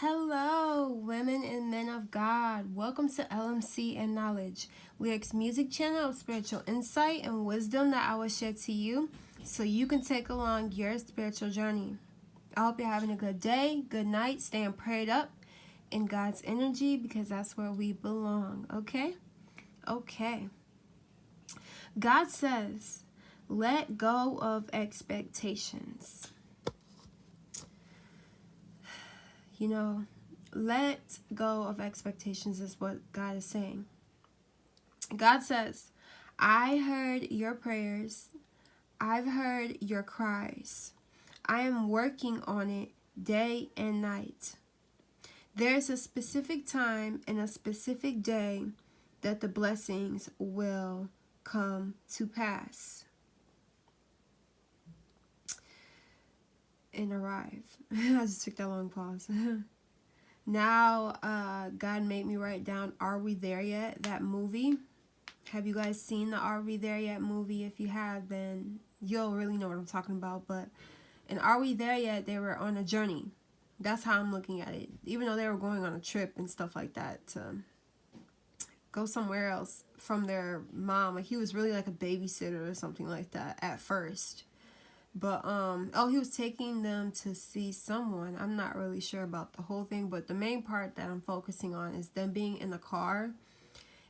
Hello, women and men of God. Welcome to LMC and Knowledge, Lyrics Music Channel of spiritual insight and wisdom that I will share to you so you can take along your spiritual journey. I hope you're having a good day, good night, staying prayed up in God's energy because that's where we belong, okay? Okay. God says, let go of expectations. You know, let go of expectations is what God is saying. God says, I heard your prayers. I've heard your cries. I am working on it day and night. There's a specific time and a specific day that the blessings will come to pass and arrive. I just took that long pause. Now, God made me write down Are We There Yet? That movie. Have you guys seen the Are We There Yet movie? If you have, then you'll really know what I'm talking about. But in Are We There Yet? They were on a journey. That's how I'm looking at it. Even though they were going on a trip and stuff like that to go somewhere else from their mom. Like he was really like a babysitter or something like that at first. But, he was taking them to see someone. I'm not really sure about the whole thing, but the main part that I'm focusing on is them being in the car,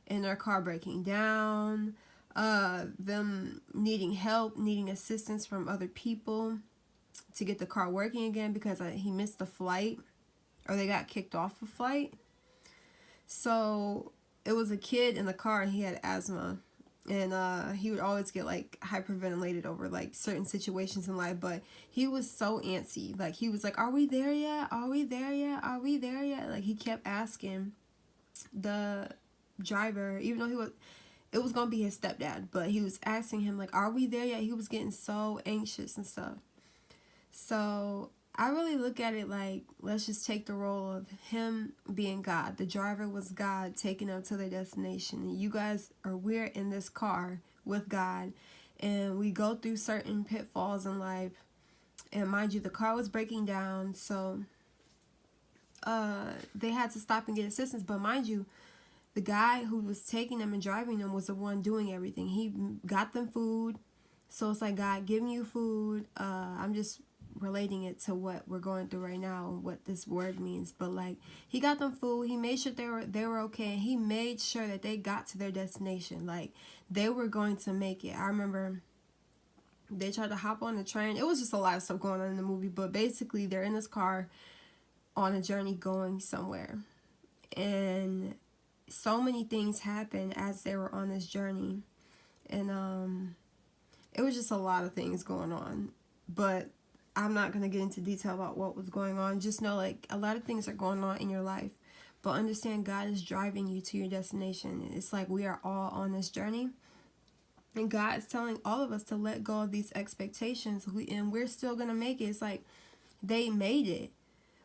and their car breaking down, them needing help, needing assistance from other people to get the car working again because he missed the flight, or they got kicked off the flight. So, it was a kid in the car, and he had asthma. And he would always get like hyperventilated over like certain situations in life, but he was so antsy. Like he was like, are we there yet? Are we there yet? Are we there yet? Like he kept asking the driver, even though it was gonna be his stepdad, but he was asking him like, are we there yet? He was getting so anxious and stuff. So I really look at it like, let's just take the role of him being God. The driver was God taking them to their destination. And you guys we're in this car with God. And we go through certain pitfalls in life. And mind you, the car was breaking down. So they had to stop and get assistance. But mind you, the guy who was taking them and driving them was the one doing everything. He got them food. So it's like, God, giving you food. I'm just relating it to what we're going through right now and what this word means, but like he got them food, he made sure they were okay, and he made sure that they got to their destination. Like they were going to make it. I remember they tried to hop on the train. It was just a lot of stuff going on in the movie, but basically they're in this car on a journey going somewhere, and so many things happened as they were on this journey, and it was just a lot of things going on, but I'm not going to get into detail about what was going on. Just know, like, a lot of things are going on in your life. But understand God is driving you to your destination. It's like we are all on this journey. And God is telling all of us to let go of these expectations. And we're still going to make it. It's like they made it.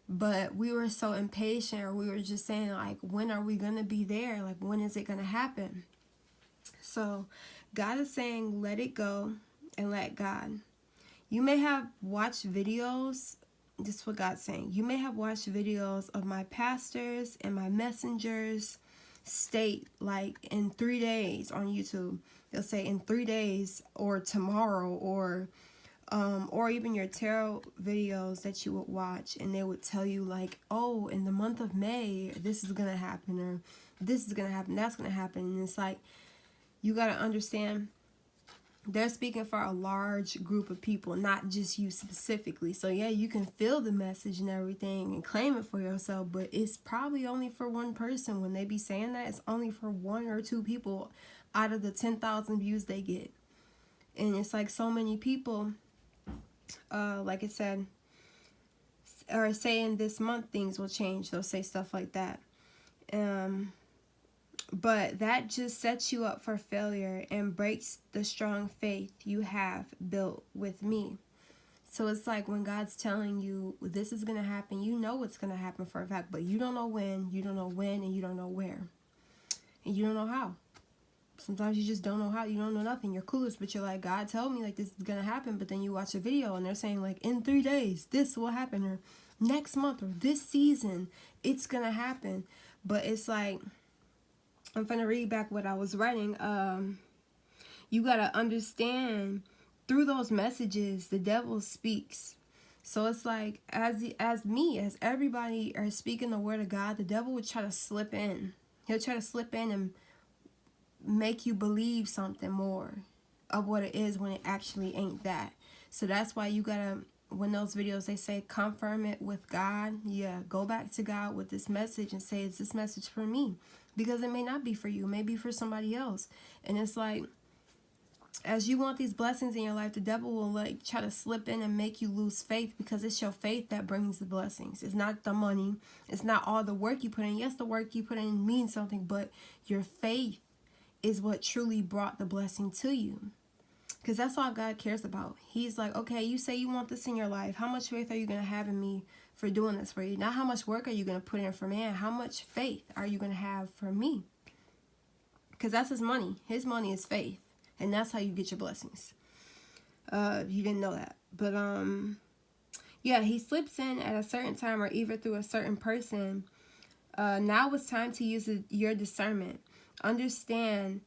But we were so impatient, or we were just saying, like, when are we going to be there? Like, when is it going to happen? So God is saying, let it go and let God. You may have watched videos, this is what God's saying. You may have watched videos of my pastors and my messengers state like in 3 days on YouTube. They'll say in 3 days or tomorrow, or even your tarot videos that you would watch, and they would tell you like, oh, in the month of May, this is going to happen, or this is going to happen, that's going to happen. And it's like, you got to understand, they're speaking for a large group of people, not just you specifically. So yeah, you can feel the message and everything and claim it for yourself, but it's probably only for one person. When they be saying that, it's only for 1 or 2 people out of the 10,000 views they get. And it's like so many people, like I said, are saying this month things will change. They'll say stuff like that. But that just sets you up for failure and breaks the strong faith you have built with me. So it's like when God's telling you this is going to happen, you know it's going to happen for a fact, but you don't know when, and you don't know where, and you don't know how. Sometimes you just don't know how. You don't know nothing. You're clueless, but you're like, God told me like this is going to happen, but then you watch a video and they're saying like in 3 days this will happen, or next month or this season it's gonna happen. But it's like, I'm gonna read back what I was writing. You gotta understand, through those messages the devil speaks. So it's like, as everybody are speaking the word of God, the devil would try to slip in. He'll try to slip in and make you believe something more of what it is when it actually ain't that. So that's why you gotta, when those videos they say confirm it with God, yeah, go back to God with this message and say, is this message for me? Because it may not be for you, it may be for somebody else. And it's like, as you want these blessings in your life, the devil will like try to slip in and make you lose faith, because it's your faith that brings the blessings. It's not the money. It's not all the work you put in. Yes, the work you put in means something, but your faith is what truly brought the blessing to you. Because that's all God cares about. He's like, okay, you say you want this in your life. How much faith are you going to have in me for doing this for you? Not how much work are you going to put in for man. How much faith are you going to have for me? Because that's his money. His money is faith. And that's how you get your blessings. You didn't know that. But, yeah, he slips in at a certain time or even through a certain person. Now it's time to use your discernment. Understand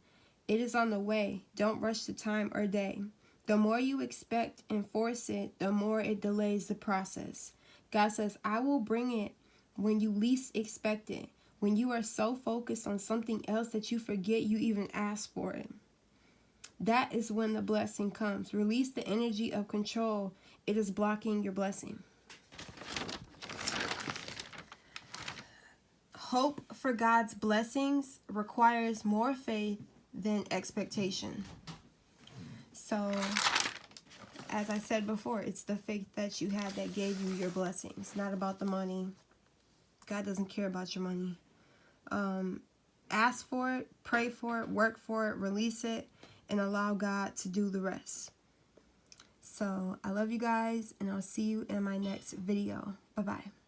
it is on the way. Don't rush the time or day. The more you expect and force it, the more it delays the process. God says, I will bring it when you least expect it. When you are so focused on something else that you forget you even asked for it. That is when the blessing comes. Release the energy of control. It is blocking your blessing. Hope for God's blessings requires more faith than expectation. So, as I said before, it's the faith that you have that gave you your blessings. It's not about the money. God doesn't care about your money. Ask for it, pray for it, work for it, release it, and allow God to do the rest. So, I love you guys, and I'll see you in my next video. Bye-bye.